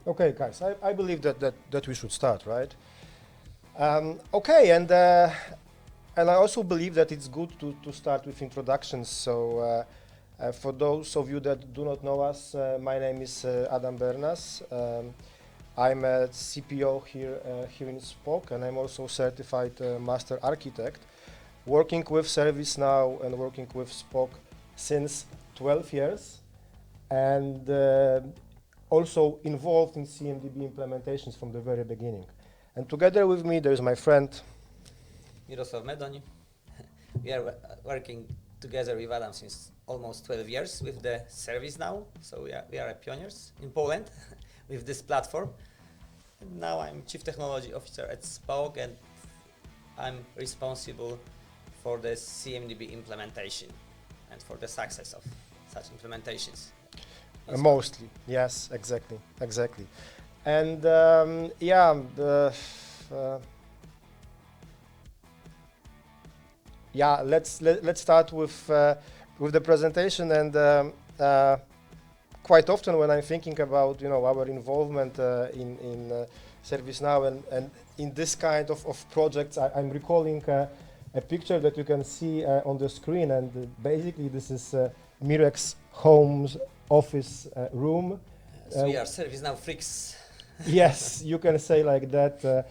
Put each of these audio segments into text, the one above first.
Okay, guys, I believe that we should start, right? Okay, and I also believe that it's good to start with introductions. So for those of you that do not know us, my name is Adam Bernas. I'm a CPO here in Spoke, and I'm also certified master architect, working with ServiceNow and working with Spoke since 12 years, and also involved in CMDB implementations from the very beginning. And together with me, there's my friend Mirosław Medoń. We are working together with Adam since almost 12 years with the ServiceNow. So we are pioneers in Poland with this platform. And now I'm Chief Technology Officer at Spoke, and I'm responsible for the CMDB implementation and for the success of such implementations. mostly, yes, exactly. And let's start with the presentation. And quite often when I'm thinking about our involvement in ServiceNow and in this kind of projects, I'm recalling a picture that you can see on the screen, and basically this is Mirek's home's office room. We are ServiceNow Freaks. Yes, you can say like that.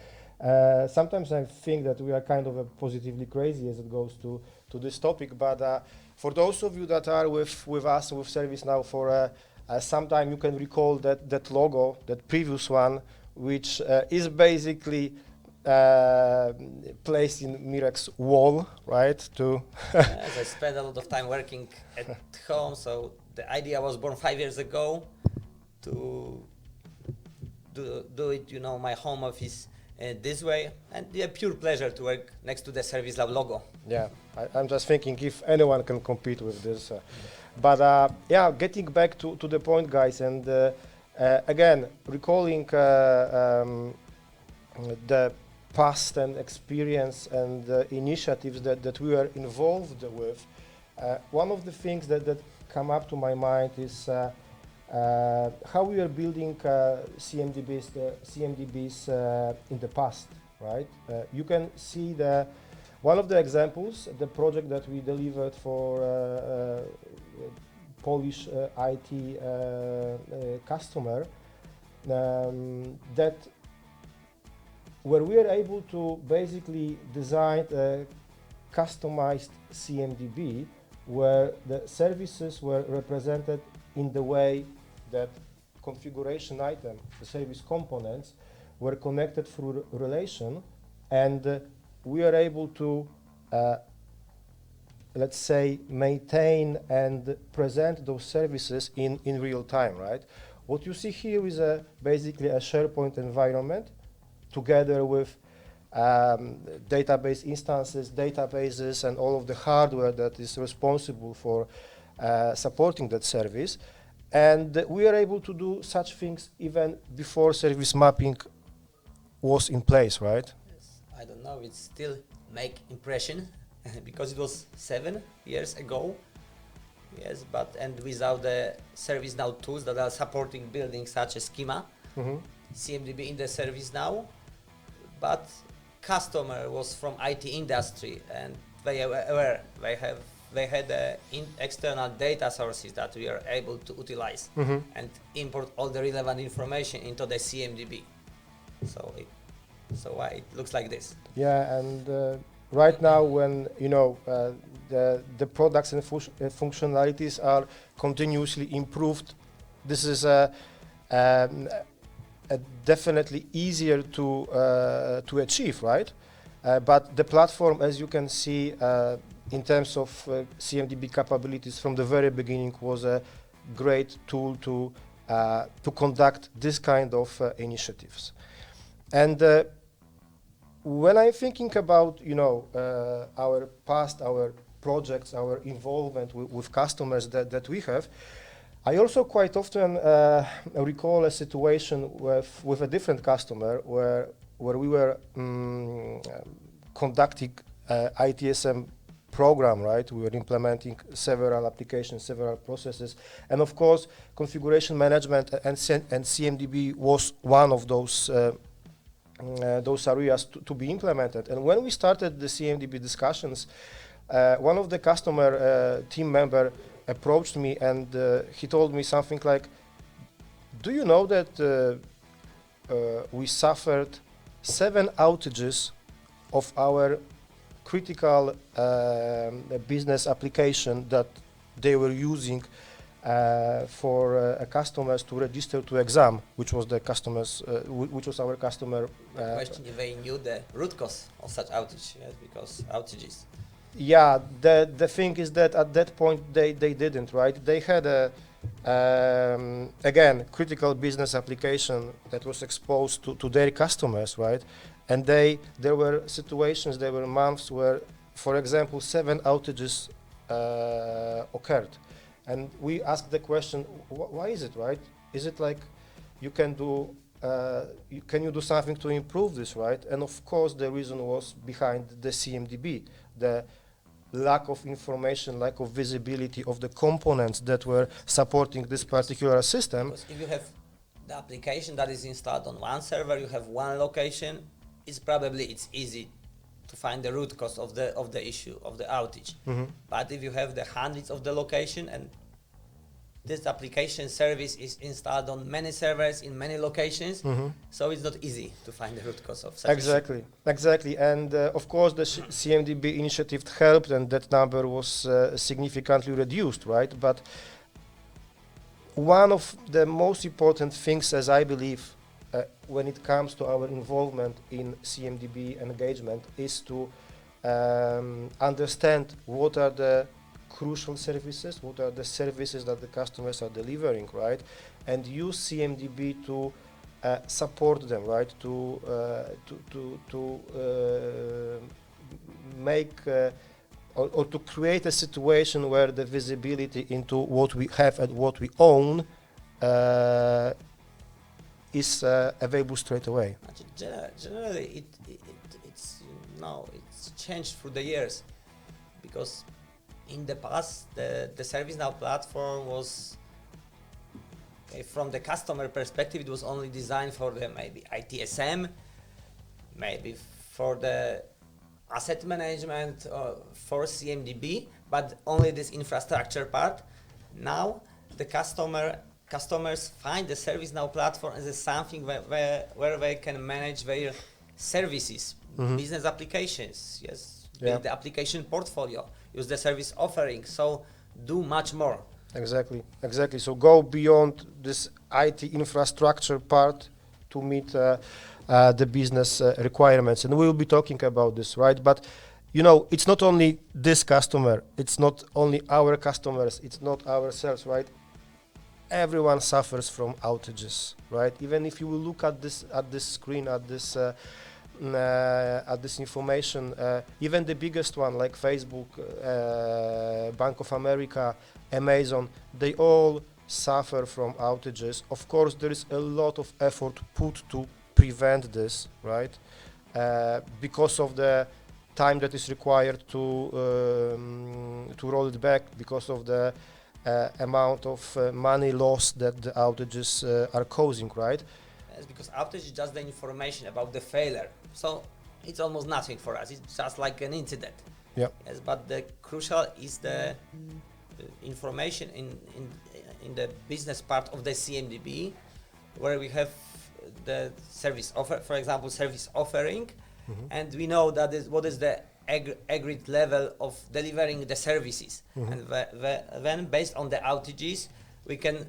Sometimes I think that we are kind of positively crazy as it goes to this topic, but for those of you that are with us, with ServiceNow for some time, you can recall that logo, that previous one, which is basically placed in Mirek's wall, right? As I spent a lot of time working at home, so the idea was born 5 years ago to do it, my home office this way, and a pure pleasure to work next to the ServiceNow logo. Yeah, I'm just thinking if anyone can compete with this. But getting back to the point, guys, and again, recalling the past and experience and initiatives that we are involved with, one of the things that come up to my mind is how we are building CMDBs in the past, right? You can see one of the examples, the project that we delivered for Polish IT customer, that where we are able to basically design a customized CMDB where the services were represented in the way that configuration item, the service components, were connected through relation, and we are able to, let's say, maintain and present those services in real time, right? What you see here is basically a SharePoint environment together with database instances, databases, and all of the hardware that is responsible for supporting that service. And we are able to do such things even before service mapping was in place, right? Yes, I don't know, it still make impression because it was 7 years ago. Yes, and without the ServiceNow tools that are supporting buildings such as Schema, CMDB in the ServiceNow, but customer was from IT industry, and they had external data sources that we are able to utilize and import all the relevant information into the CMDB. So it looks like this. Yeah, and right now when the products and functionalities are continuously improved, this is definitely easier to achieve, right? But the platform, as you can see, in terms of CMDB capabilities from the very beginning, was a great tool to conduct this kind of initiatives. And when I'm thinking about our past, our projects, our involvement with customers that we have, I also quite often recall a situation with a different customer where we were conducting ITSM program, right? We were implementing several applications, several processes, and of course, configuration management and CMDB was one of those areas to be implemented. And when we started the CMDB discussions, one of the customer team member approached me and he told me something like, do you know that we suffered 7 outages of our critical business application that they were using for customers to register to exam, which was the customers, which was our customer. The question if they knew the root cause of such outage, yes, because outages. Yeah, the thing is that at that point they didn't, right? They had a again critical business application that was exposed to their customers, right? And there were situations, there were months where, for example, 7 outages occurred. And we asked the question, why is it, right? Is it like you can do, can you do something to improve this, right? And of course, the reason was behind the CMDB, the lack of information, lack of visibility of the components that were supporting this particular system. Because if you have the application that is installed on one server, you have one location, it's easy to find the root cause of the issue, of the outage. Mm-hmm. But if you have the hundreds of the location and this application service is installed on many servers in many locations, Mm-hmm. so it's not easy to find the root cause of such Exactly. And of course, the CMDB initiative helped, and that number was significantly reduced, right? But one of the most important things, as I believe, when it comes to our involvement in CMDB engagement, is to understand what are the crucial services, what are the services that the customers are delivering, right? And use CMDB to support them, right? To make or to create a situation where the visibility into what we have and what we own is available straight away. Generally, it's changed through the years, because in the past the ServiceNow platform was, from the customer perspective, it was only designed for the maybe ITSM, maybe for the asset management, or for CMDB, but only this infrastructure part. Now the customers find the ServiceNow platform as something where they can manage their services, Mm-hmm. business applications, yes, Yeah. build the application portfolio, use the service offering, so do much more. Exactly. So go beyond this IT infrastructure part to meet the business requirements, and we will be talking about this, right? But you know, it's not only this customer, it's not only our customers, it's not ourselves, right? Everyone suffers from outages, right? Even if you will look at this screen, at this information, even the biggest one like Facebook, Bank of America, Amazon, they all suffer from outages. Of course, there is a lot of effort put to prevent this, right? Because of the time that is required to roll it back, because of the amount of money lost that the outages are causing, right? Yes, because outage is just the information about the failure, so it's almost nothing for us. It's just like an incident. Yeah. Yes, but the crucial is the information in the business part of the CMDB, where we have the service offer, for example, service offering, Mm-hmm. and we know that what is the agreed level of delivering the services, Mm-hmm. and then based on the outages, we can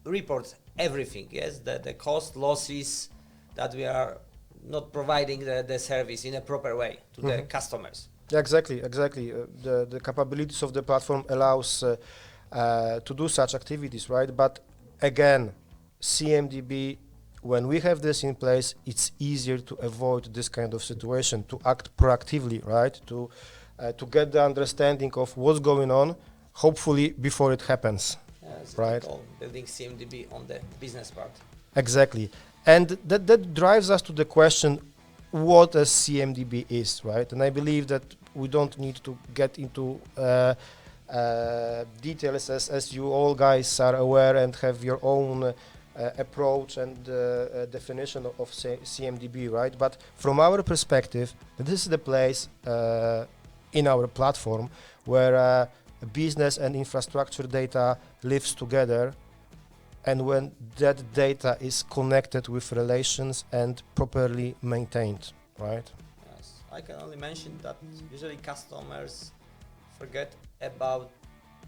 report everything. Yes, the cost, losses, that we are not providing the service in a proper way to the Mm-hmm. customers. Yeah, exactly. The capabilities of the platform allows to do such activities, right? But again, CMDB, when we have this in place, it's easier to avoid this kind of situation, to act proactively, right? To get the understanding of what's going on, hopefully before it happens. Yes, Right. Building CMDB on the business part. Exactly. And that drives us to the question, what a CMDB is, right? And I believe that we don't need to get into details, as you all guys are aware and have your own approach and definition of CMDB, right? But from our perspective, this is the place in our platform where business and infrastructure data lives together, and when that data is connected with relations and properly maintained, right? Yes, I can only mention that usually customers forget about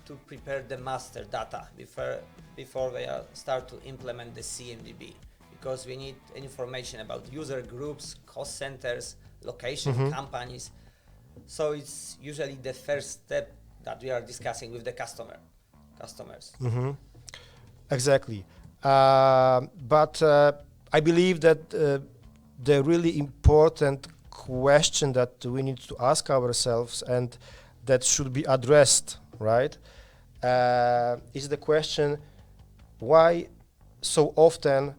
to prepare the master data before they start to implement the CMDB, because we need information about user groups, cost centers, location, companies. So it's usually the first step that we are discussing with the customers. Exactly. But I believe that the really important question that we need to ask ourselves and that should be addressed, right, is the question, why so often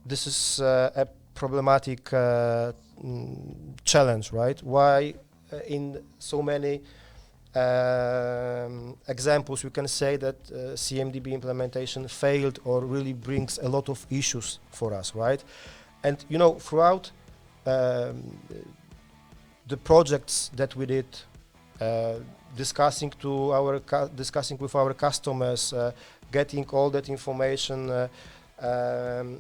this is a problematic challenge, right? Why in so many examples we can say that CMDB implementation failed or really brings a lot of issues for us, right? And you know, throughout the projects that we did, discussing with our customers, getting all that information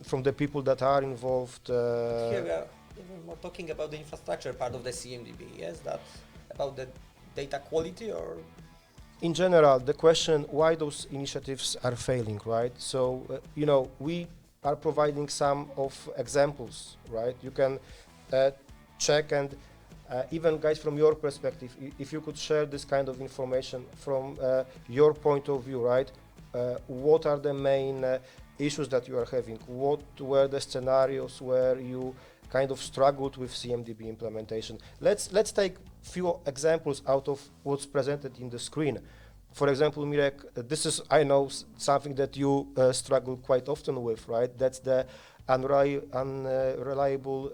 from the people that are involved. Here we are even more talking about the infrastructure part of the CMDB, yes? That about the data quality, or? In general, the question why those initiatives are failing, right? So, you know, we are providing some of examples, right? You can check, and even guys, from your perspective, if you could share this kind of information from your point of view, right? What are the main issues that you are having? What were the scenarios where you kind of struggled with CMDB implementation? Let's take few examples out of what's presented in the screen. For example, Mirek, this is, I know, something that you struggle quite often with, right? That's the unreliable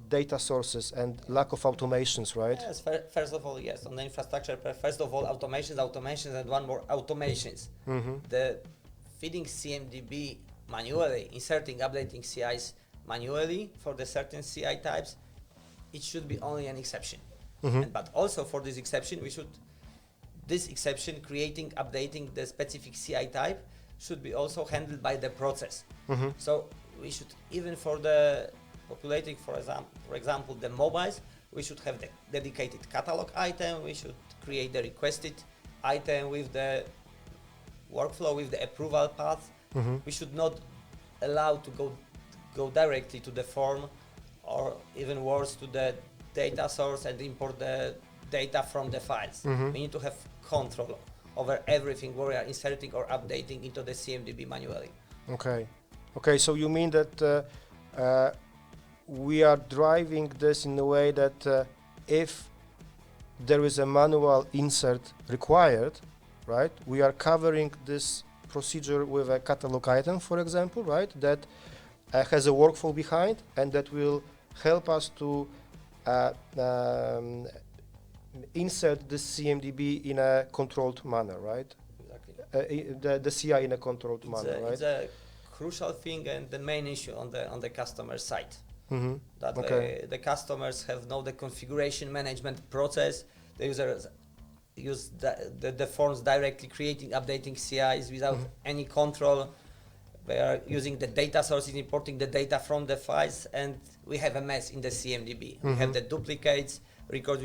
data sources and lack of automations, right? Yes, first of all, yes, on the infrastructure, first of all, automations, and one more, automations. The feeding CMDB manually, inserting, updating CIs manually for the certain CI types, it should be only an exception. But also for this exception, creating, updating the specific CI type should be also handled by the process. So we should, even for the populating, for example, the mobiles, we should have the dedicated catalog item, we should create the requested item with the workflow, with the approval path. We should not allow to go directly to the form, or even worse, to the data source and import the data from the files. We need to have control over everything we are inserting or updating into the CMDB manually. Okay, so you mean that we are driving this in a way that if there is a manual insert required, right, we are covering this procedure with a catalog item, for example, right, that has a workflow behind, and that will help us to insert the CMDB in a controlled manner, right? Exactly. The CI in a controlled manner, right? It's a crucial thing and the main issue on the customer side. That the customers have the configuration management process. The users use the forms directly, creating, updating CIs without any control. They are using the data sources, importing the data from the files, and we have a mess in the CMDB. We have the duplicates, records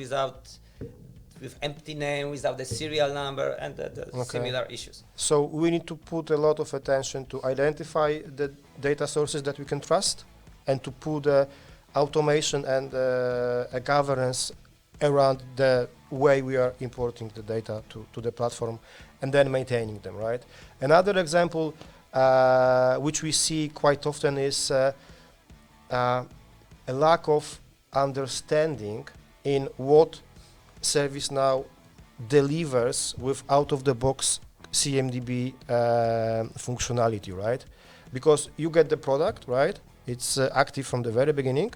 with empty name, without the serial number, and the similar issues. So we need to put a lot of attention to identify the data sources that we can trust, and to put automation and a governance around the way we are importing the data to the platform, and then maintaining them, right? Another example which we see quite often is a lack of understanding in what ServiceNow delivers with out-of-the-box CMDB functionality, right? Because you get the product, right? It's active from the very beginning,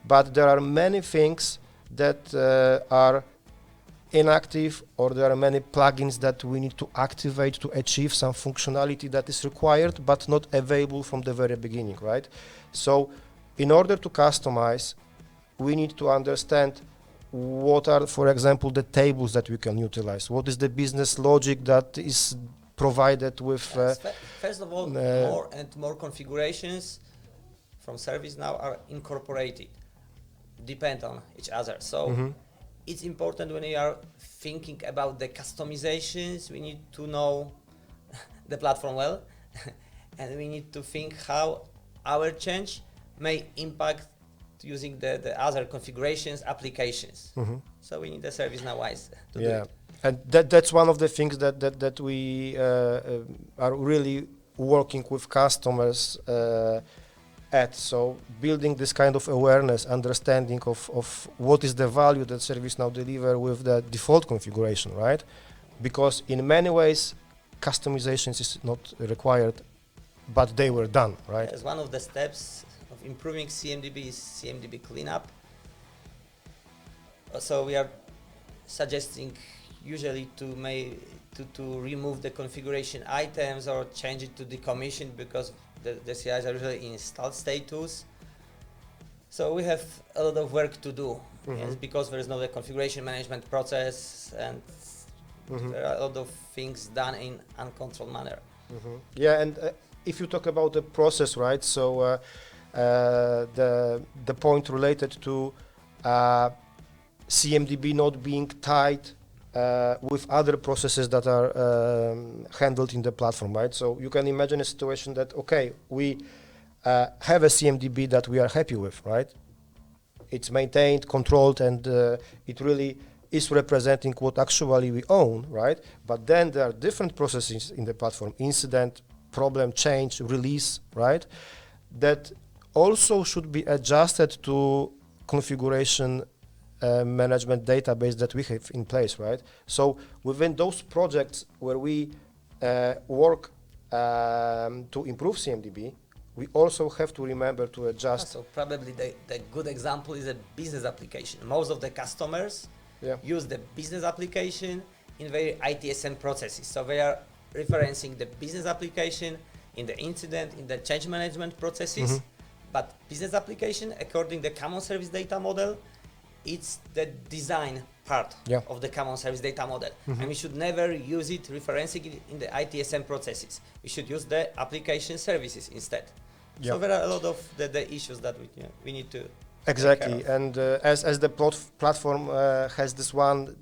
but there are many things that are inactive, or there are many plugins that we need to activate to achieve some functionality that is required but not available from the very beginning, right? So in order to customize, we need to understand what are, for example, the tables that we can utilize. What is the business logic that is provided with... Yes, first of all, more and more configurations from ServiceNow are incorporated, depend on each other. So it's important when we are thinking about the customizations, we need to know the platform well, and we need to think how our change may impact using the other configurations, applications. So we need the ServiceNow eyes to do it. And that's one of the things that we are really working with customers at. So building this kind of awareness, understanding of what is the value that ServiceNow deliver with the default configuration, right? Because in many ways, customizations is not required, but they were done, right? As one of the steps of improving CMDB is CMDB cleanup. So we are suggesting usually to remove the configuration items or change it to decommission, because the CIs are usually in installed status. So we have a lot of work to do, yes, because there is no configuration management process, and there are a lot of things done in uncontrolled manner. Yeah, and if you talk about the process, right? So the point related to CMDB not being tied with other processes that are handled in the platform, right? So you can imagine a situation that, okay, we have a CMDB that we are happy with, right? It's maintained, controlled, and it really is representing what actually we own, right? But then there are different processes in the platform, incident, problem, change, release, right? That also should be adjusted to configuration management database that we have in place, right? So within those projects where we work to improve CMDB, we also have to remember to adjust. So probably the good example is a business application. Most of the customers use the business application in their ITSM processes. So they are referencing the business application in the incident, in the change management processes. But business application, according to the common service data model, it's the design part of the common service data model. And we should never use it referencing it in the ITSM processes. We should use the application services instead. So there are a lot of the issues that we need to exactly. And as the platform has this one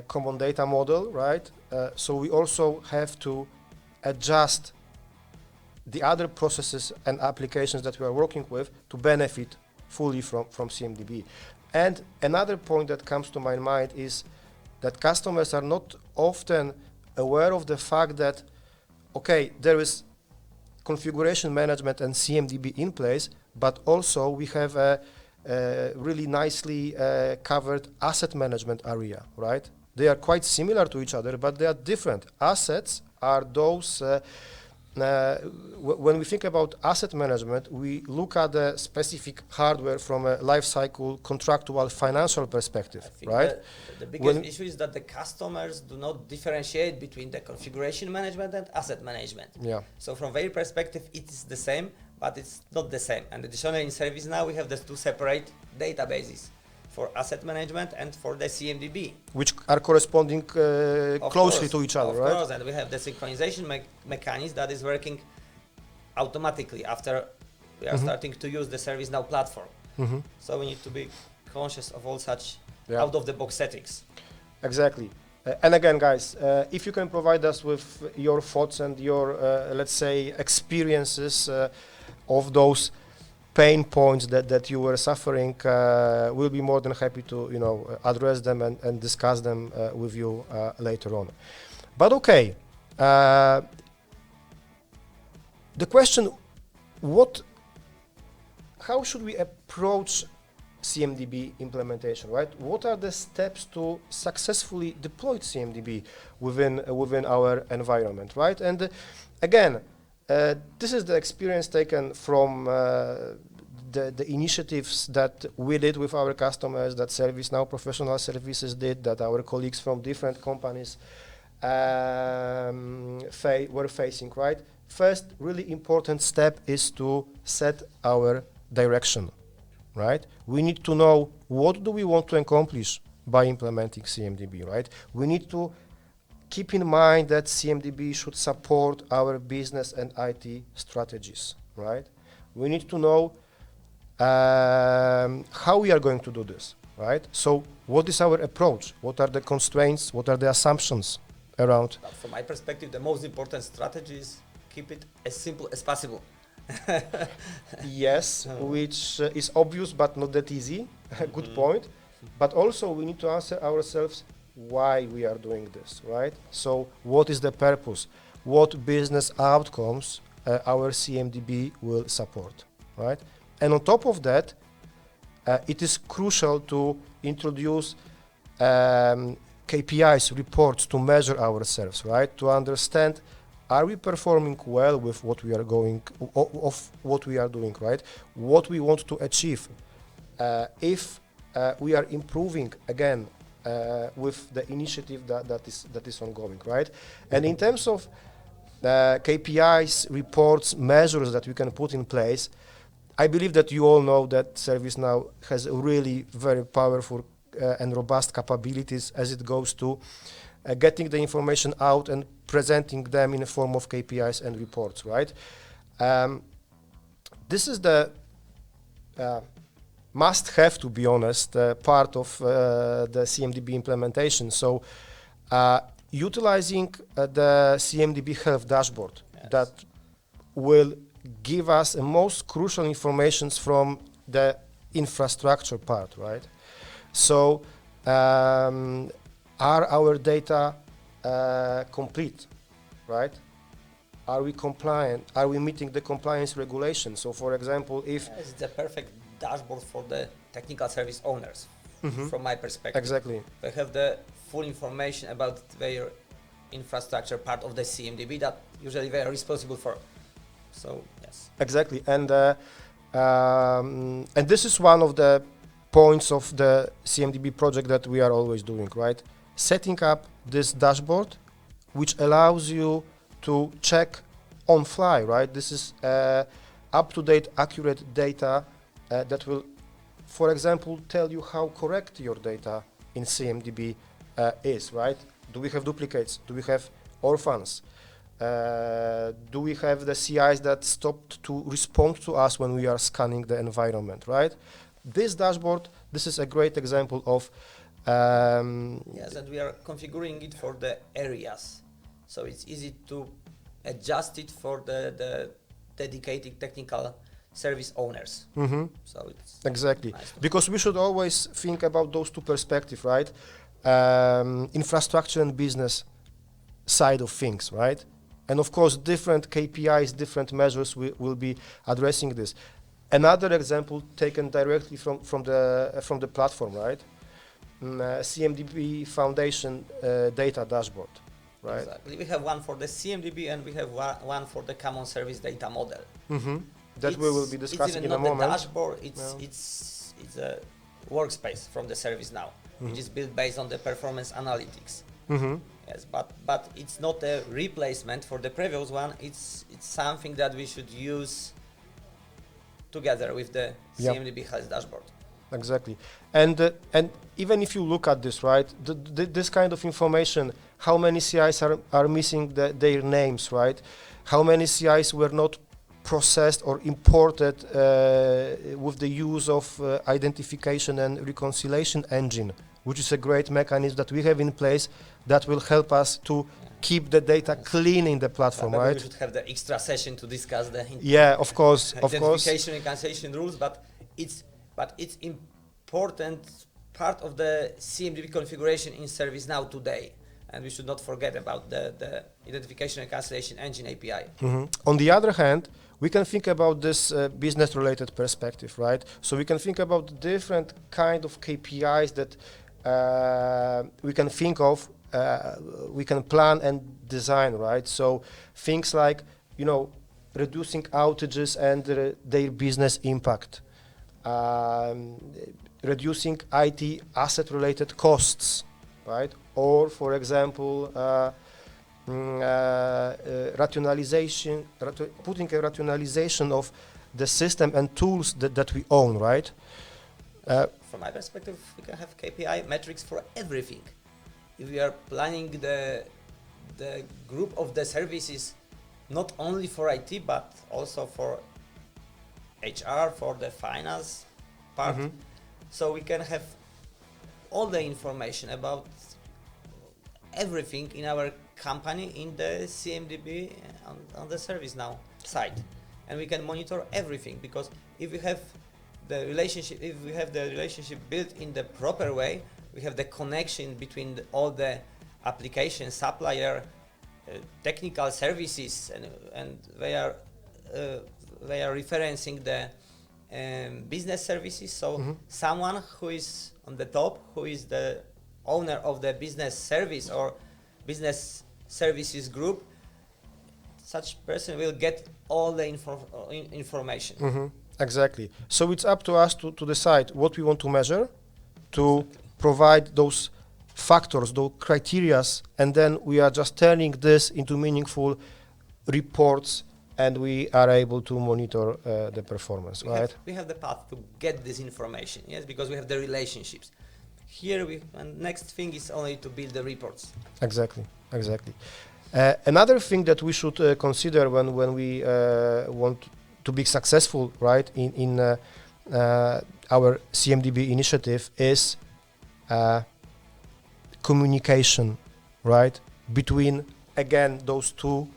common data model, right? So we also have to adjust the other processes and applications that we are working with to benefit fully from CMDB. And another point that comes to my mind is that customers are not often aware of the fact that, okay, there is configuration management and CMDB in place, but also we have a really nicely covered asset management area, right? They are quite similar to each other, but they are different. Assets are those when we think about asset management, we look at the specific hardware from a life cycle, contractual, financial perspective, right? The biggest issue is that the customers do not differentiate between the configuration management and asset management. So from their perspective, it is the same, but it's not the same. And additionally, in ServiceNow, we have the two separate databases for asset management and for the CMDB. Which are corresponding closely to each other, right? Of course, and we have the synchronization mechanism that is working automatically after we are starting to use the ServiceNow platform. So we need to be conscious of all such out-of-the-box settings. Exactly. And again, guys, if you can provide us with your thoughts and your, let's say, experiences of those pain points that you were suffering, we'll be more than happy to address them and discuss them with you later on. But okay, the question, how should we approach CMDB implementation, right? What are the steps to successfully deploy CMDB within our environment, right? And again, this is the experience taken from the initiatives that we did with our customers, that ServiceNow Professional Services did, that our colleagues from different companies were facing, right? First, really important step is to set our direction, right? We need to know what do we want to accomplish by implementing CMDB, right? We need to keep in mind that CMDB should support our business and IT strategies, right? We need to know how we are going to do this, right? So what is our approach? What are the constraints? What are the assumptions around? From my perspective, the most important strategy is keep it as simple as possible. Yes, which is obvious but not that easy. Good point. But also we need to answer ourselves why we are doing this, right? So what is the purpose? What business outcomes our CMDB will support, right? And on top of that, it is crucial to introduce KPIs, reports to measure ourselves, right? To understand, are we performing well with what we are what we are doing, right? What we want to achieve. If we are improving again with the initiative that is ongoing, right? And in terms of KPIs, reports, measures that we can put in place, I believe that you all know that ServiceNow has really very powerful and robust capabilities as it goes to getting the information out and presenting them in the form of KPIs and reports, right? This is the must-have, to be honest, part of the CMDB implementation. So utilizing the CMDB Health Dashboard, yes, that will give us the most crucial information from the infrastructure part, right? So are our data complete, right? Are we compliant? Are we meeting the compliance regulations? So for example, if... It's the perfect dashboard for the technical service owners, from my perspective. Exactly. They have the full information about their infrastructure part of the CMDB that usually they are responsible for. So, yes. Exactly. And this is one of the points of the CMDB project that we are always doing, right? Setting up this dashboard, which allows you to check on fly, right? This is up-to-date, accurate data that will, for example, tell you how correct your data in CMDB is, right? Do we have duplicates? Do we have orphans? Do we have the CIs that stopped to respond to us when we are scanning the environment, right? This dashboard, this is a great example of... yes, and we are configuring it for the areas. So it's easy to adjust it for the dedicated technical service owners. So it's exactly. Nice, because we should always think about those two perspectives, right? Infrastructure and business side of things, right? And of course, different KPIs, different measures will be addressing this. Another example taken directly from the platform, right? CMDB Foundation data dashboard, right? Exactly. We have one for the CMDB and we have one for the common service data model. That we will be discussing in a moment. It's even not the dashboard, it's a workspace from the ServiceNow, which is built based on the performance analytics. Yes, but it's not a replacement for the previous one. It's something that we should use together with the CMDB Health Dashboard. Exactly, and even if you look at this, right, this kind of information, how many CIs are missing their names, right? How many CIs were not processed or imported with the use of identification and reconciliation engine, which is a great mechanism that we have in place that will help us to keep the data clean in the platform, right? We should have the extra session to discuss the of course, identification and cancellation rules, but it's important part of the CMDB configuration in ServiceNow today, and we should not forget about the identification and cancellation engine API. On the other hand, we can think about this business-related perspective, right? So we can think about different kind of KPIs that we can think of, we can plan and design, right? So things like, reducing outages and their business impact, reducing IT asset-related costs, right? Or, for example, rationalization, putting a rationalization of the system and tools that we own, right? From my perspective, we can have KPI metrics for everything. If we are planning the group of the services, not only for IT, but also for HR, for the finance part, so we can have all the information about everything in our company in the CMDB on the ServiceNow side, and we can monitor everything, because if we have the relationship built in the proper way, we have the connection between all the application supplier, technical services, and they are referencing the business services. So someone who is on the top, who is the owner of the business service or business services group, such person will get all the information. Exactly. So it's up to us to decide what we want to measure, to provide those factors, those criterias, and then we are just turning this into meaningful reports, and we are able to monitor the performance, right? We have the path to get this information, yes, because we have the relationships. Here, and next thing is only to build the reports. Exactly. Another thing that we should consider when we want to be successful, right, in our CMDB initiative is communication, right, between, again, those two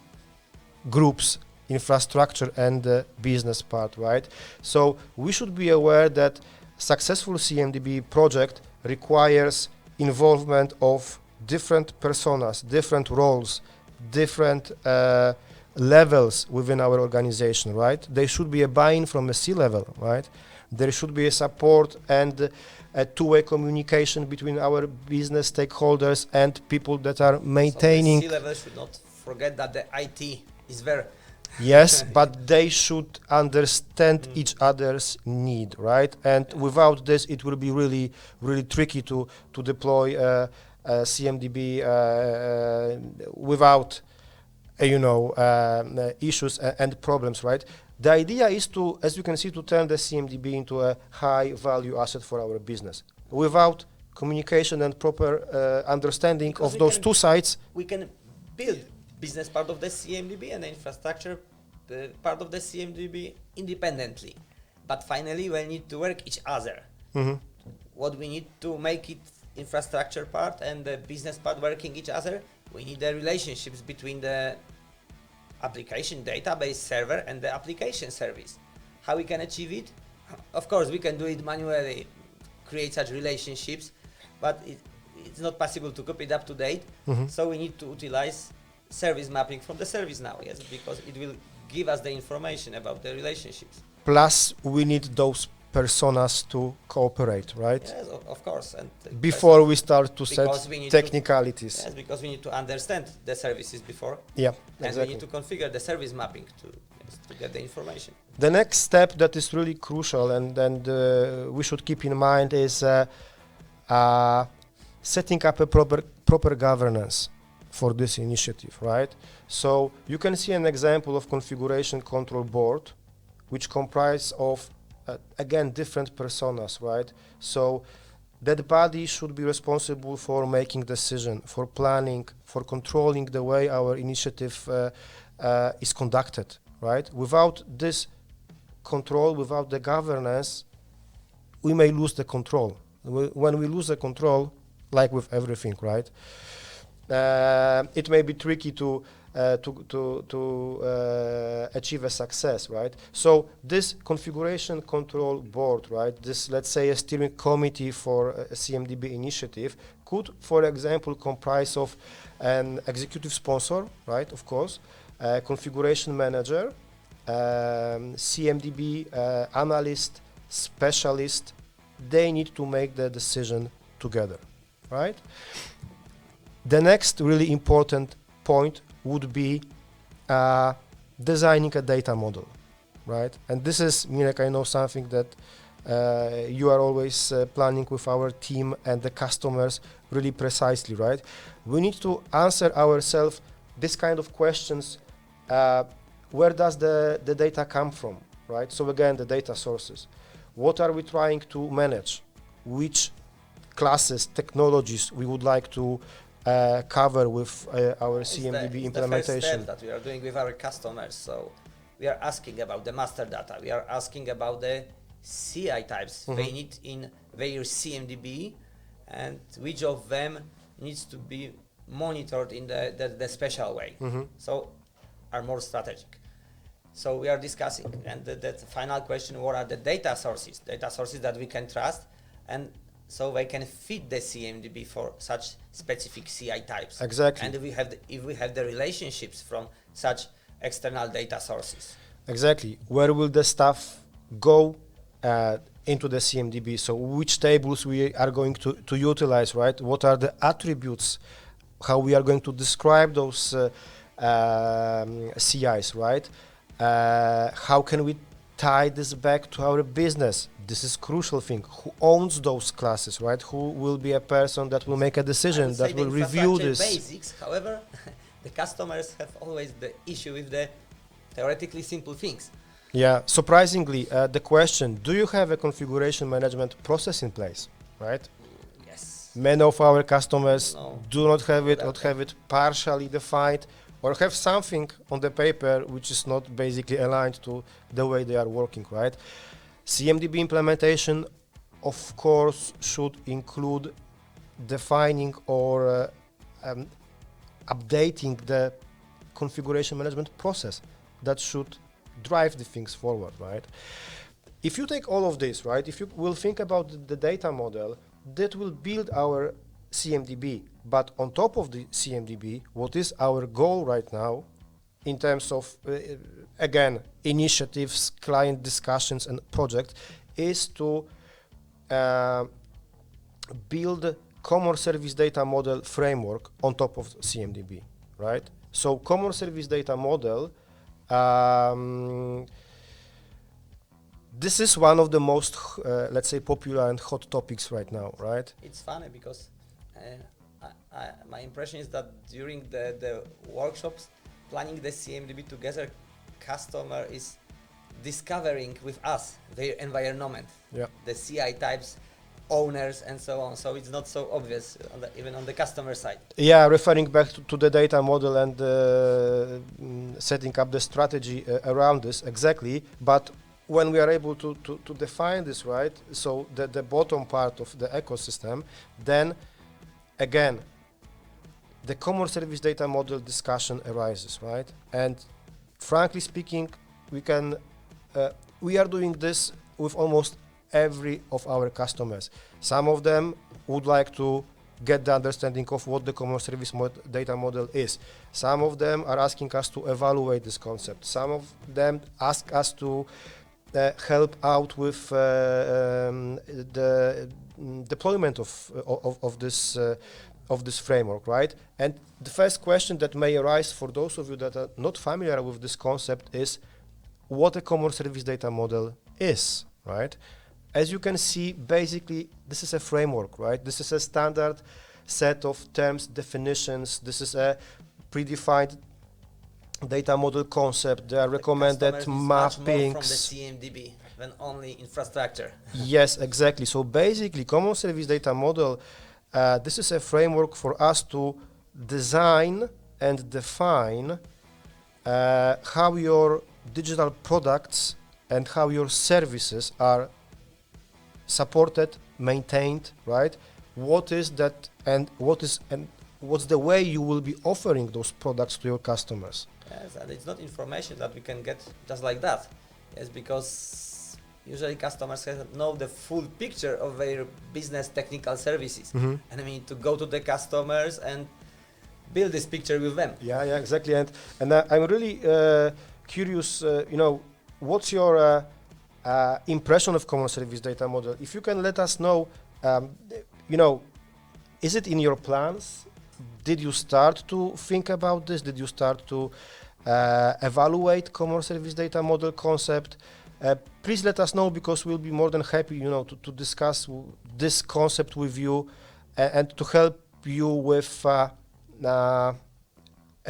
groups, infrastructure and the business part, right? So we should be aware that successful CMDB project requires involvement of different personas, different roles, different levels within our organization, right? There should be a buy-in from a C-level, right? There should be a support and a two-way communication between our business stakeholders and people that are maintaining. So the C-level should not forget that the IT is there. Yes, but they should understand each other's need, right? And without this, it will be really, really tricky to deploy CMDB without, issues and problems, right? The idea is to, as you can see, to turn the CMDB into a high-value asset for our business. Without communication and proper understanding of those two sides, we can build business part of the CMDB and the infrastructure part of the CMDB independently. But finally, we need to work each other. What we need to make it infrastructure part and the business part working each other, we need the relationships between the application database server and the application service. How we can achieve it? Of course, we can do it manually, create such relationships, but it's not possible to keep it up to date. So we need to utilize service mapping from the ServiceNow, yes, because it will give us the information about the relationships. Plus, we need those personas to cooperate, right? Yes, of course. And before we start to set technicalities. Yes, because we need to understand the services before. Yeah, and exactly. we need to configure the service mapping to get the information. The next step that is really crucial and we should keep in mind is setting up a proper governance for this initiative, right? So you can see an example of configuration control board, which comprise of again different personas, right? So that body should be responsible for making decision, for planning, for controlling the way our initiative is conducted, right? Without this control, without the governance, we may lose the control. When we lose the control, like with everything, right? It may be tricky to achieve a success, right? So this configuration control board, right? This, let's say, a steering committee for a CMDB initiative could, for example, comprise of an executive sponsor, right? Of course, a configuration manager, CMDB analyst, specialist. They need to make the decision together, right? The next really important point would be designing a data model, right? And this is, Mirek, I know something that You are always planning with our team and the customers really precisely, right? We need to answer ourselves this kind of questions. Where does the data come from, right? So again, the data sources. What are we trying to manage? Which classes, technologies we would like to cover with our CMDB implementation? The first step that we are doing with our customers. So we are asking about the master data. We are asking about the CI types they need in their CMDB, and which of them needs to be monitored in the special way. So are more strategic. So we are discussing, and the final question: what are the data sources that we can trust, and so they can fit the CMDB for such specific CI types. Exactly. And if we have the relationships from such external data sources. Exactly. Where will the stuff go into the CMDB? So which tables we are going to utilize, right? What are the attributes? How we are going to describe those CIs, right? How can we tie this back to our business? This is crucial thing. Who owns those classes, right? Who will be a person that will make a decision, that will review this? Basics, however, the customers have always the issue with the theoretically simple things. Yeah, surprisingly, the question, do you have a configuration management process in place, right? Yes. Many of our customers do not have it, or have it partially defined, or have something on the paper which is not basically aligned to the way they are working, right? CMDB implementation, of course, should include defining or updating the configuration management process that should drive the things forward, right? If you take all of this, right, if you will think about the data model, that will build our CMDB. But on top of the CMDB, what is our goal right now in terms of, again, initiatives, client discussions, and projects, is to build common service data model framework on top of CMDB, right? So common service data model, this is one of the most, let's say, popular and hot topics right now, right? It's funny because my impression is that during the workshops, planning the CMDB together, customer is discovering with us their environment, the CI types, owners, and so on. So it's not so obvious even on the customer side. Yeah, referring back to the data model and setting up the strategy around this, exactly. But when we are able to define this, right, so the bottom part of the ecosystem, then again, the common service data model discussion arises, right? And frankly speaking, we are doing this with almost every of our customers. Some of them would like to get the understanding of what the common service data model is. Some of them are asking us to evaluate this concept. Some of them ask us to help out with the deployment of this framework, right? And the first question that may arise for those of you that are not familiar with this concept is what a common service data model is, right? As you can see, basically, this is a framework, right? This is a standard set of terms, definitions. This is a predefined data model concept. There are recommended mappings. Much more from the CMDB than only infrastructure. Yes, exactly. So basically, common service data model, this is a framework for us to design and define how your digital products and how your services are supported, maintained, right? What is that, and what's the way you will be offering those products to your customers? Yes, and it's not information that we can get just like that. Yes, because usually customers know the full picture of their business technical services, and I mean to go to the customers and build this picture with them. Yeah, exactly. And I'm really curious. What's your impression of common service data model? If you can let us know, is it in your plans? Did you start to think about this? Did you start to evaluate common service data model concept? Please let us know, because we'll be more than happy, to discuss this concept with you and to help you with a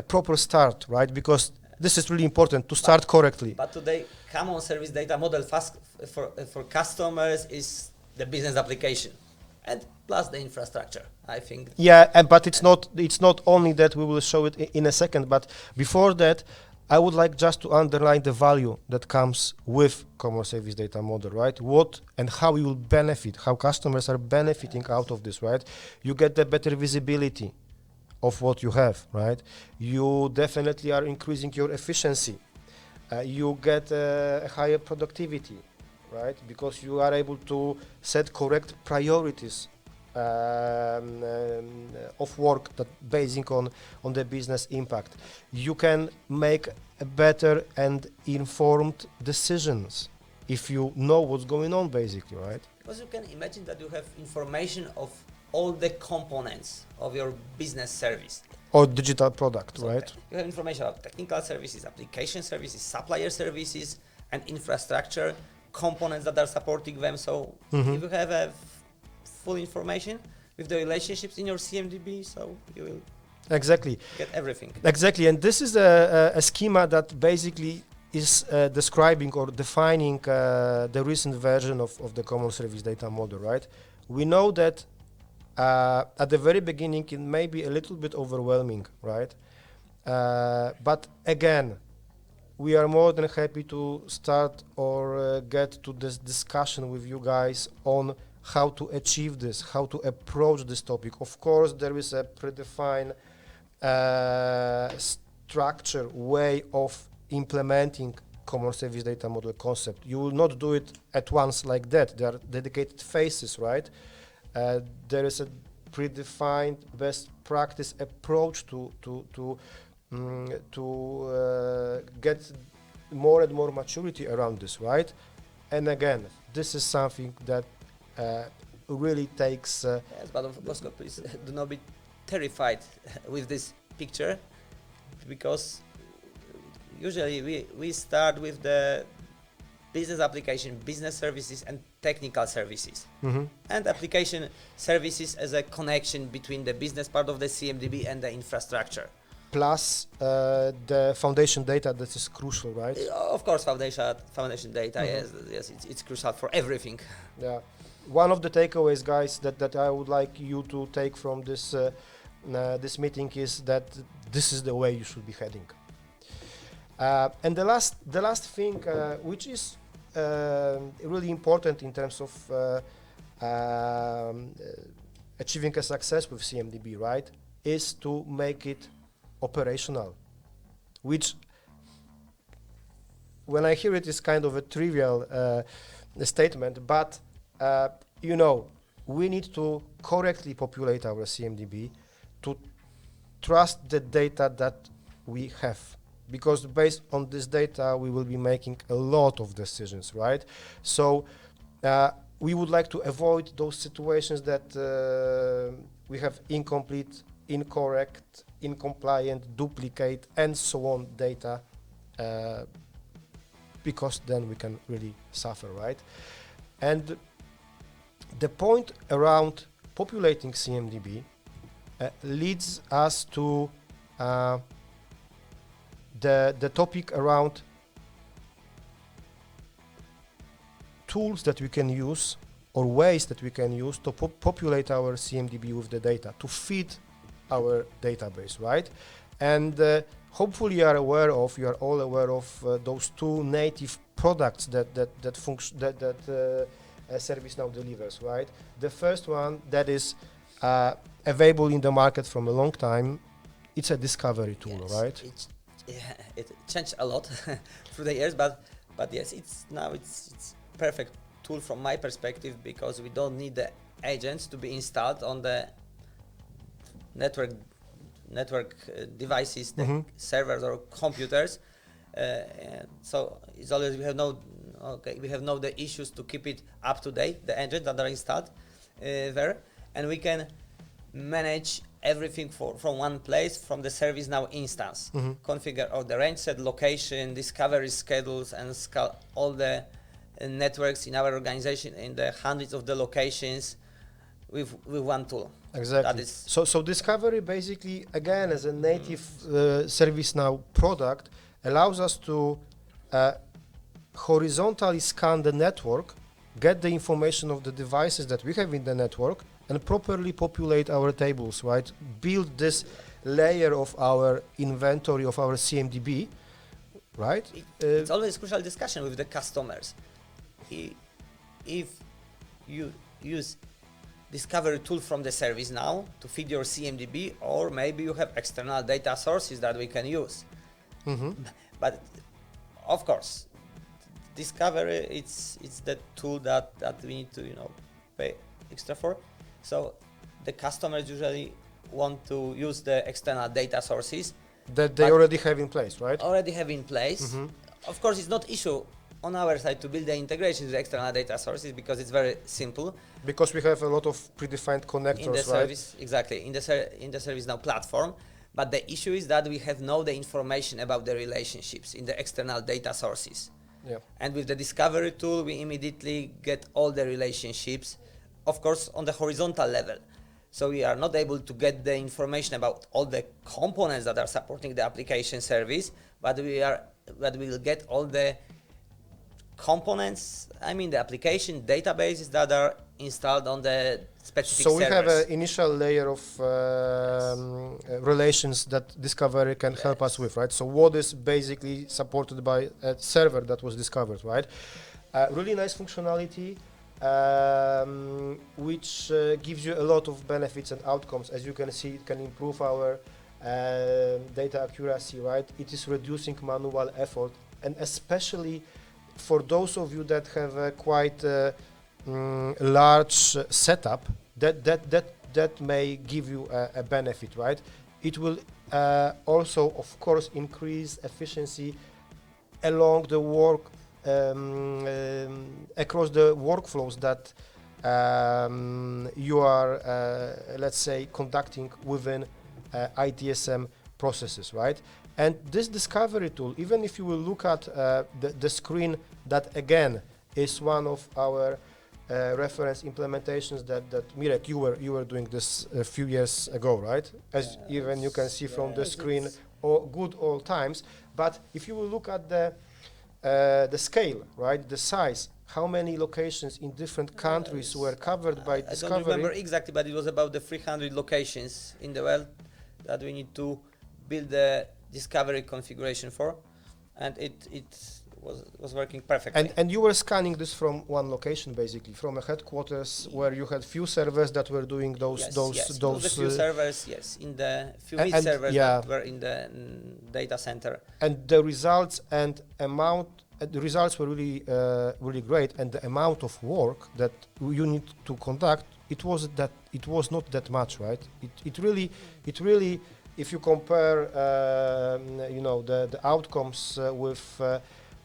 proper start, right? Because this is really important to start correctly. But today, common service data model for customers is the business application, and plus the infrastructure, I think. Yeah, but it's not only that. We will show it in a second. But before that, I would like just to underline the value that comes with common service data model, right? What and how you will benefit, how customers are benefiting out of this, right? You get the better visibility of what you have, right? You definitely are increasing your efficiency. You get a higher productivity, right? Because you are able to set correct priorities of work that basing on the business impact. You can make better and informed decisions if you know what's going on, basically, right? Because you can imagine that you have information of all the components of your business service. Or digital product, So right? You have information about technical services, application services, supplier services, and infrastructure components that are supporting them. So if you have a full information with the relationships in your CMDB, so you will Exactly. get everything. Exactly, and this is a schema that basically is describing or defining the recent version of the common service data model, right? We know that at the very beginning it may be a little bit overwhelming, right? But again, we are more than happy to start or get to this discussion with you guys on how to achieve this, how to approach this topic. Of course, there is a predefined structure, way of implementing common service data model concept. You will not do it at once like that. There are dedicated phases, right? There is a predefined best practice approach to get more and more maturity around this, right? And again, this is something that really takes. Yes, but of course, please do not be terrified with this picture, because usually we start with the business application, business services, and technical services. And application services as a connection between the business part of the CMDB and the infrastructure. Plus the foundation data that is crucial, right? Of course, foundation data, yes, it's crucial for everything. Yeah. One of the takeaways, guys, that I would like you to take from this this meeting is that this is the way you should be heading. And the last thing, which is really important in terms of achieving a success with CMDB, right, is to make it operational, which when I hear it is kind of a trivial statement, but we need to correctly populate our CMDB to trust the data that we have, because based on this data we will be making a lot of decisions, right? So we would like to avoid those situations that we have incomplete, incorrect, incompliant, duplicate, and so on data, because then we can really suffer, right? And the point around populating CMDB leads us to the topic around tools that we can use or ways that we can use to populate our CMDB with the data, to feed our database, right? And hopefully you are all aware of those two native products that ServiceNow delivers, right? The first one that is available in the market from a long time, it's a discovery tool, Yes, right? It changed a lot through the years, but yes, it's perfect tool from my perspective, because we don't need the agents to be installed on the network devices, the servers or computers. So it's always we have no the issues to keep it up to date, the agents that are installed there, and we can manage everything from one place, from the ServiceNow instance. Configure all the range set, location, discovery schedules, and all the networks in our organization in the hundreds of the locations with one tool. Exactly. That is So discovery basically, again, as a native ServiceNow product, allows us to horizontally scan the network, get the information of the devices that we have in the network, and properly populate our tables, right? Build this layer of our inventory of our CMDB, right? It's always crucial discussion with the customers. If you use discovery tool from the ServiceNow to feed your CMDB, or maybe you have external data sources that we can use. But of course, discovery it's the tool that we need to pay extra for. So the customers usually want to use the external data sources that they already have in place, right? Already have in place. Of course, it's not issue on our side to build the integrations with external data sources because it's very simple. Because we have a lot of predefined connectors, in the right? service, exactly, in the ServiceNow platform. But the issue is that we have the information about the relationships in the external data sources. Yeah. And with the discovery tool, we immediately get all the relationships, of course, on the horizontal level. So we are not able to get the information about all the components that are supporting the application service, but we will get all the components, the application databases that are installed on the specific So we servers. have an initial layer of relations that discovery can help us with, right? So what is basically supported by a server that was discovered, right? Really nice functionality, which gives you a lot of benefits and outcomes. As you can see, it can improve our data accuracy, right? It is reducing manual effort, and especially for those of you that have a quite large setup, that may give you a benefit, right? It will also, of course, increase efficiency along the work, across the workflows that you are, let's say, conducting within ITSM processes, right? And this discovery tool, even if you will look at the screen, that again is one of our reference implementations that Mirek, you were doing this a few years ago, right? As even you can see from the screen, good old times. But if you will look at the scale, right, the size, how many locations in different countries were covered by discovery? I don't remember exactly, but it was about the 300 locations in the world that we need to build the discovery configuration for, and it was working perfectly. And you were scanning this from one location, basically, from a headquarters where you had few servers that were doing those. The few servers, in the few mid servers that were in the data center. And the results and amount, the results were really really great, and the amount of work that you need to conduct, it was not that much, right? It really. If you compare, the outcomes with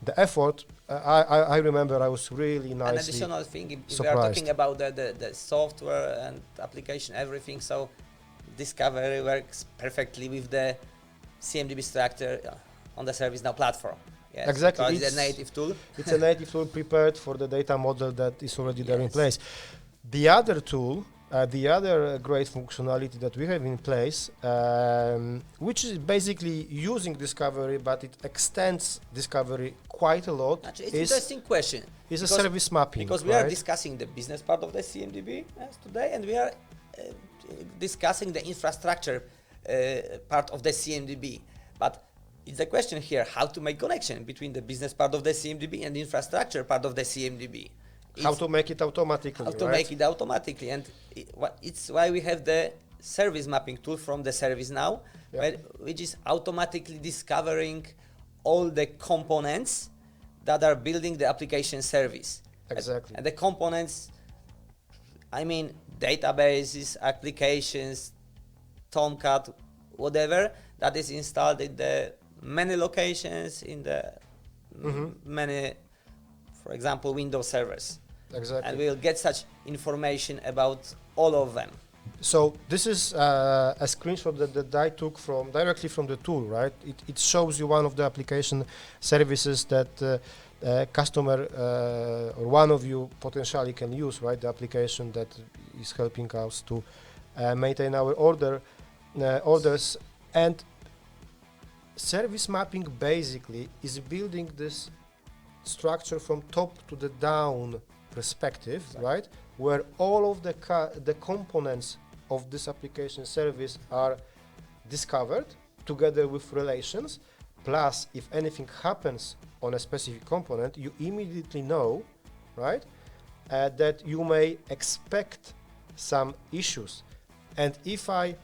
the effort, I remember I was really nicely An additional thing, if we surprised. are talking about the software and application, everything, so discovery works perfectly with the CMDB structure on the ServiceNow platform. Yes, exactly. It's a native tool. It's a native tool prepared for the data model that is already there in place. The other tool, the other great functionality that we have in place, which is basically using discovery, but it extends discovery quite a lot. Actually, it's an interesting question. Is a service mapping. Because we are discussing the business part of the CMDB today, and we are discussing the infrastructure part of the CMDB. But it's a question here, how to make connection between the business part of the CMDB and the infrastructure part of the CMDB. How to make it automatically, How to make it automatically, and it's why we have the service mapping tool from the ServiceNow, which is automatically discovering all the components that are building the application service. Exactly. And the components, databases, applications, Tomcat, whatever, that is installed in the many locations, in the many, for example, Windows servers. Exactly. And we'll get such information about all of them. So this is a screenshot that I took directly from the tool, right? It shows you one of the application services that customer or one of you potentially can use, right? The application that is helping us to maintain our orders. And service mapping basically is building this structure from top to the down perspective, exactly. Right? Where all of the components of this application service are discovered together with relations. Plus, if anything happens on a specific component, you immediately know, right, that you may expect some issues. And if I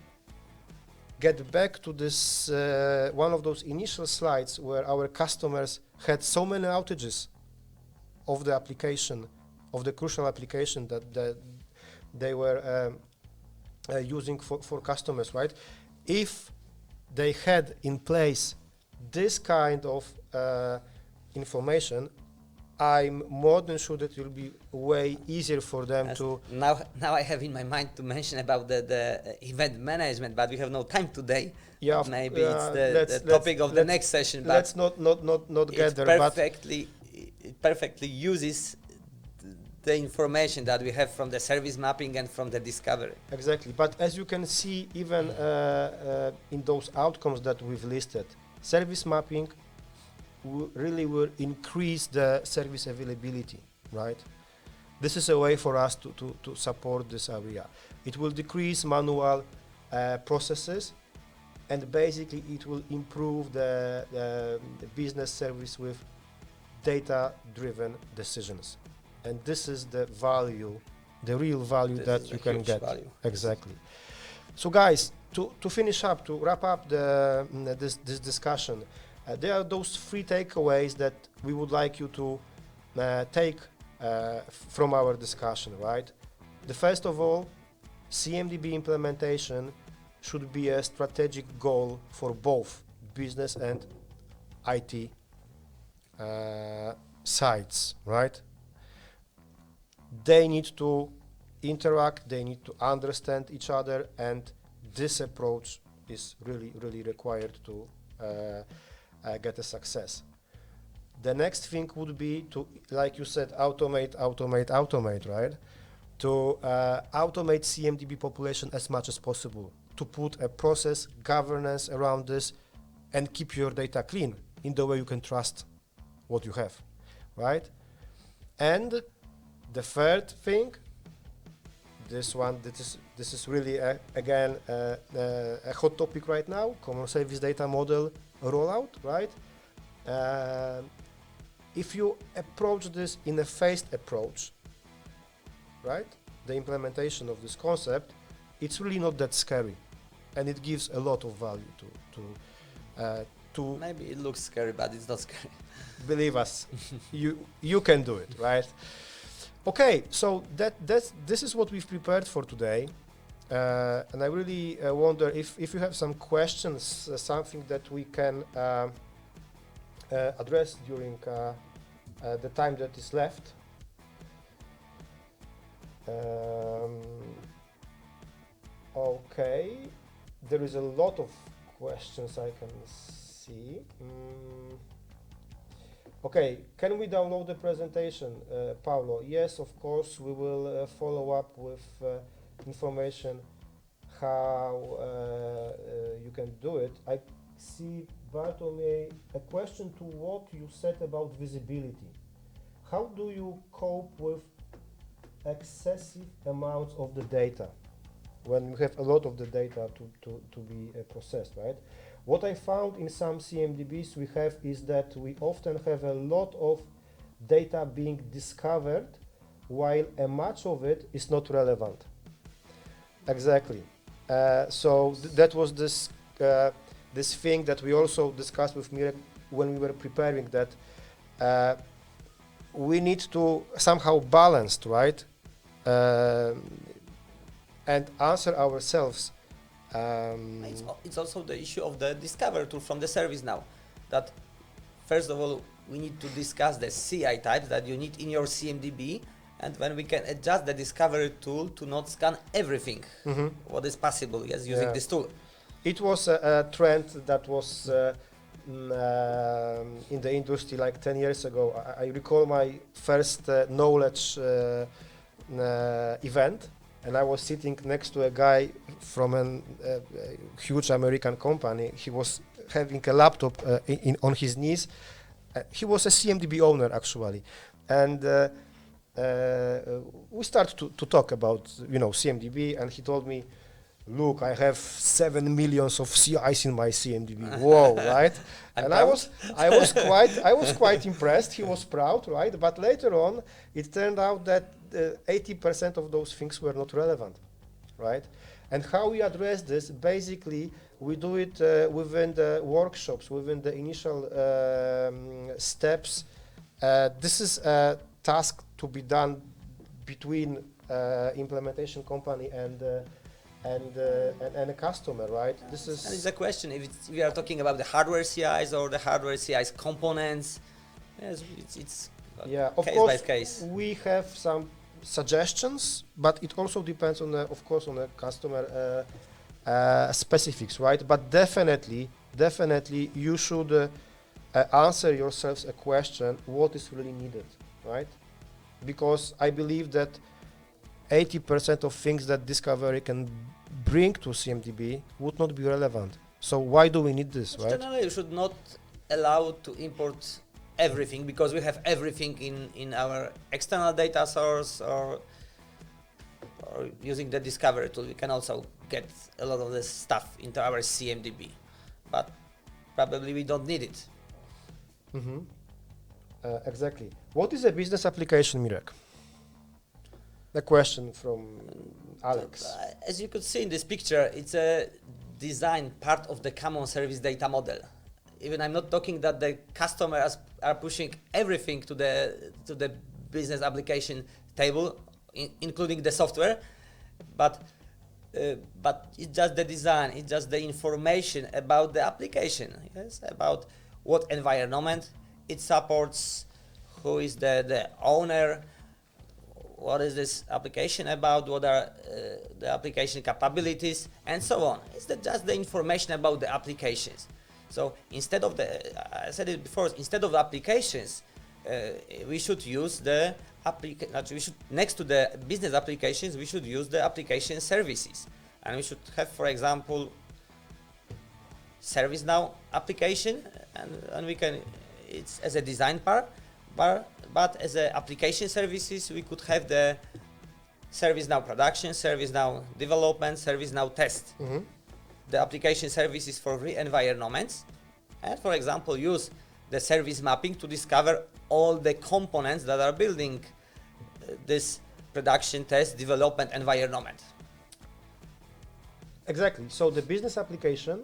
get back to this one of those initial slides where our customers had so many outages of the application, of the crucial application that they were using for customers, right? If they had in place this kind of information, I'm more than sure that it will be way easier for them to... Now I have in my mind to mention about the event management, but we have no time today. Yeah, maybe it's the topic of the next session. But let's not get there. It perfectly uses the information that we have from the service mapping and from the discovery. Exactly, but as you can see, even in those outcomes that we've listed, service mapping really will increase the service availability, right? This is a way for us to support this area. It will decrease manual processes, and basically it will improve the business service with data-driven decisions. And this is the value, the real value that you can get. Value. Exactly. So guys, to finish up, to wrap up this discussion, there are those 3 takeaways that we would like you to take from our discussion, right? The first of all, CMDB implementation should be a strategic goal for both business and IT sides, right? They need to interact, they need to understand each other, and this approach is really required to get a success. The next thing would be to, like you said, automate, right? To automate CMDB population as much as possible, to put a process governance around this and keep your data clean in the way you can trust what you have, right? And the third thing, this is really again a hot topic right now, common service data model rollout, right? If you approach this in a phased approach, right, the implementation of this concept, it's really not that scary, and it gives a lot of value to maybe it looks scary, but it's not scary. Believe us, you can do it, right? Okay, so this is what we've prepared for today, and I really wonder if you have some questions, something that we can address during the time that is left. Okay, there is a lot of questions I can see. Okay, can we download the presentation, Paulo? Yes, of course, we will follow up with information how you can do it. I see, Bartłomiej, a question to what you said about visibility. How do you cope with excessive amounts of the data when you have a lot of the data to be processed, right? What I found in some CMDBs we have is that we often have a lot of data being discovered while a much of it is not relevant. Exactly. So that was this thing that we also discussed with Mirek when we were preparing, that we need to somehow balance, right? And answer ourselves. It's also the issue of the discover tool from the ServiceNow. That first of all, we need to discuss the CI types that you need in your CMDB, and when we can adjust the discovery tool to not scan everything, what is possible, yes, using this tool. It was a trend that was in the industry like 10 years ago. I recall my first knowledge event, and I was sitting next to a guy from a huge American company. He was having a laptop on his knees. He was a CMDB owner actually, and we started to talk about CMDB, and he told me, "Look, I have 7 million of CIs in my CMDB." Whoa, right? And I was quite impressed. He was proud, right? But later on, it turned out that 80% of those things were not relevant, right? And how we address this, basically, we do it within the workshops, within the initial steps. This is a task to be done between implementation company and a customer, right? This is. And it's a question if we are talking about the hardware CIs or the hardware CIs components. Yes, it's of case course, by case. we have some suggestions, but it also depends on of course, on the customer specifics, right? But definitely, you should answer yourselves a question: what is really needed, right? Because I believe that 80% of things that discovery can bring to CMDB would not be relevant. So why do we need this, right? Generally, you should not allow to import everything, because we have everything in our external data source, or using the discovery tool, we can also get a lot of this stuff into our CMDB, but probably we don't need it. Exactly. What is a business application, Mirek? A question from Alex. As you could see in this picture, it's a design part of the common service data model. Even I'm not talking that the customers are pushing everything to the business application table, including the software, but it's just the design, it's just the information about the application, yes, about what environment it supports, who is the owner, what is this application about, what are the application capabilities, and so on. It's just the information about the applications. So instead of I said it before, instead of the applications, we should use the next to the business applications, we should use the application services. And we should have, for example, ServiceNow application, and we can, it's as a design part, but as a application services, we could have the ServiceNow production, ServiceNow development, ServiceNow test. The application services for re-environments, and for example, use the service mapping to discover all the components that are building this production test development environment. Exactly. So the business application,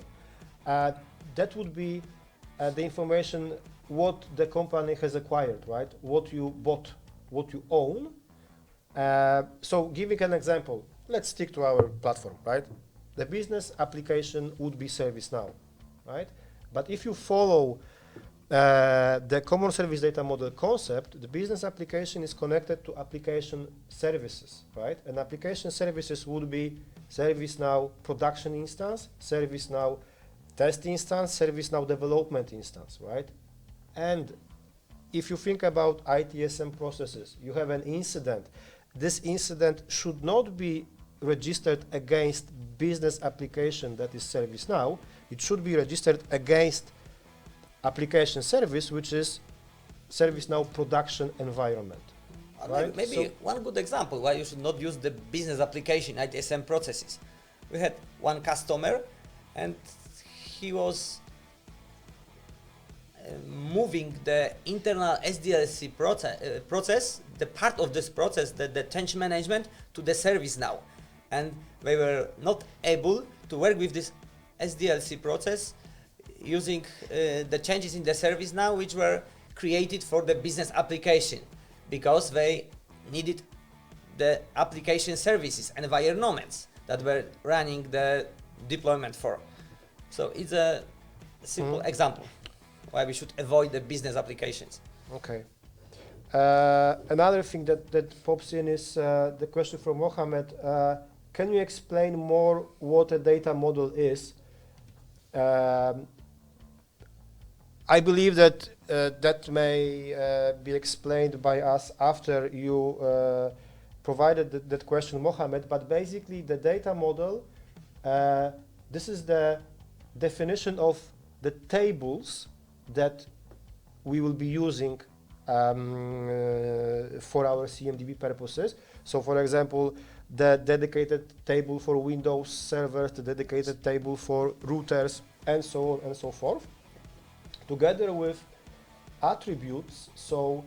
that would be the information what the company has acquired, right? What you bought, what you own. So giving an example, let's stick to our platform, right? The business application would be ServiceNow, right? But if you follow the common service data model concept, the business application is connected to application services, right? And application services would be ServiceNow production instance, ServiceNow test instance, ServiceNow development instance, right? And if you think about ITSM processes, you have an incident. This incident should not be registered against business application that is ServiceNow. It should be registered against application service, which is ServiceNow production environment. Right? Maybe so one good example why you should not use the business application ITSM processes. We had one customer, and he was moving the internal SDLC process, the part of this process, the change management, to the ServiceNow. And they were not able to work with this SDLC process using the changes in the ServiceNow which were created for the business application, because they needed the application services environments that were running the deployment for. So it's a simple example why we should avoid the business applications. Okay. Another thing that pops in is the question from Mohammed. Can you explain more what a data model is? I believe that that may be explained by us after you provided that question, Mohammed. But basically, the data model, this is the definition of the tables that we will be using for our CMDB purposes. So, for example, the dedicated table for Windows servers, the dedicated table for routers, and so on and so forth, together with attributes, so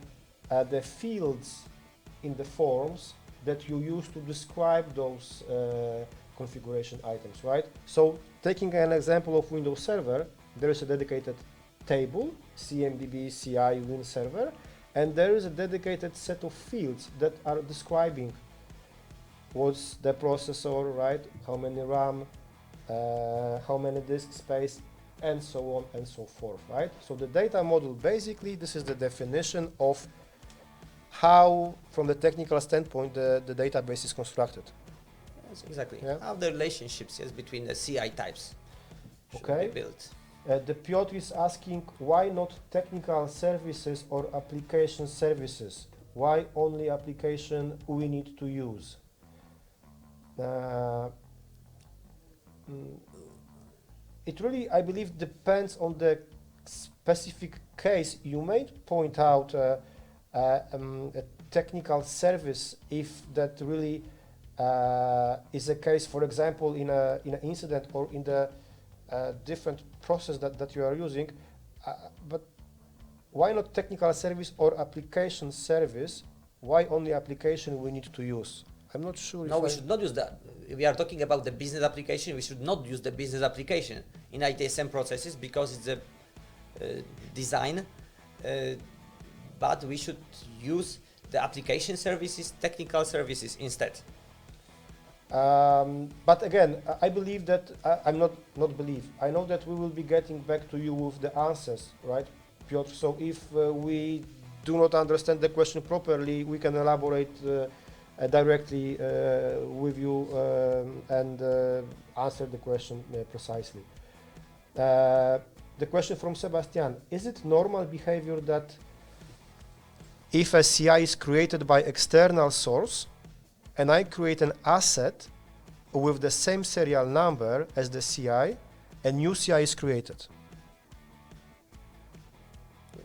the fields in the forms that you use to describe those configuration items, right? So taking an example of Windows Server, there is a dedicated table, CMDB CI Win Server, and there is a dedicated set of fields that are describing what's the processor, right? How many RAM, how many disk space, and so on and so forth, right? So the data model, basically, this is the definition of how, from the technical standpoint, the database is constructed. Yes, exactly. Yeah. How the relationships between the CI types should Okay. be built. The Piotr is asking, why not technical services or application services? Why only application we need to use? It really, I believe, depends on the specific case. You may point out a technical service if that really is a case, for example, in an incident or in the different process that you are using. But why not technical service or application service? Why only application we need to use? I'm not sure. No, we should not use that. We are talking about the business application. We should not use the business application in ITSM processes because it's a design, but we should use the application services, technical services instead. But again, I believe that, I'm not believe, I know that we will be getting back to you with the answers, right, Piotr? So if we do not understand the question properly, we can elaborate directly with you and answer the question precisely. The question from Sebastian, is it normal behavior that if a CI is created by external source and I create an asset with the same serial number as the CI, a new CI is created?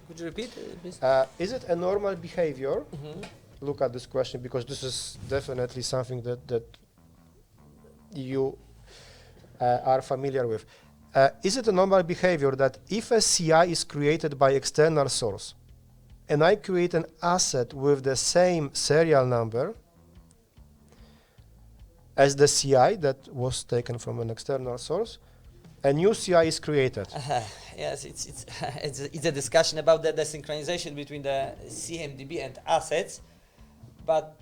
Could you repeat, please? Is it a normal behavior? Mm-hmm. Look at this question, because this is definitely something that you are familiar with. Is it a normal behavior that if a CI is created by external source and I create an asset with the same serial number as the CI that was taken from an external source, a new CI is created? Yes, it's a discussion about the synchronization between the CMDB and assets. But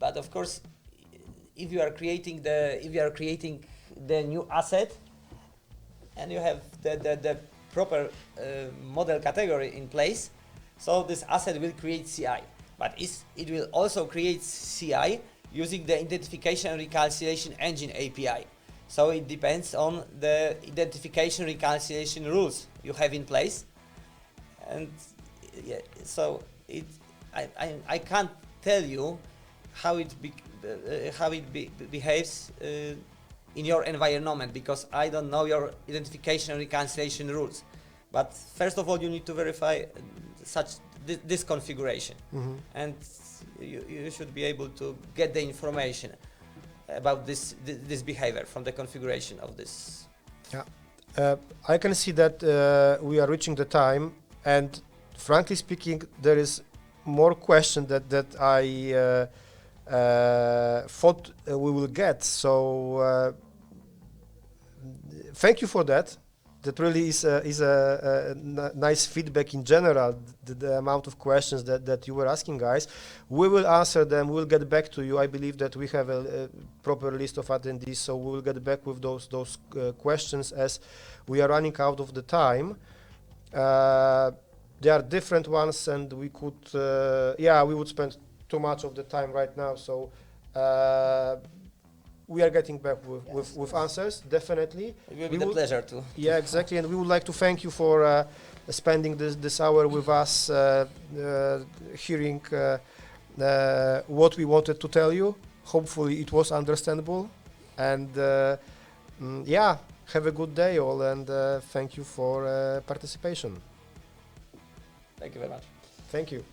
of course, if you are creating the new asset and you have the proper model category in place, so this asset will create CI. But it will also create CI using the identification and reconciliation engine API. So it depends on the identification reconciliation rules you have in place, and yeah, so I can't tell you how it behaves in your environment because I don't know your identification and reconciliation rules. But first of all, you need to verify this configuration, Mm-hmm. and you should be able to get the information about this behavior from the configuration of this. Yeah, I can see that we are reaching the time, and frankly speaking, there is more question that I thought we will get. So thank you for that. That really is a nice feedback in general, the amount of questions that you were asking, guys. We will answer them. We'll get back to you. I believe that we have a proper list of attendees, so we will get back with those questions as we are running out of the time. There are different ones, and we could, we would spend too much of the time right now. So we are getting back with answers, definitely. It will be a pleasure to. Yeah, exactly. And we would like to thank you for spending this hour with us, hearing what we wanted to tell you. Hopefully it was understandable. And have a good day all, and thank you for participation. Thank you very much. Thank you.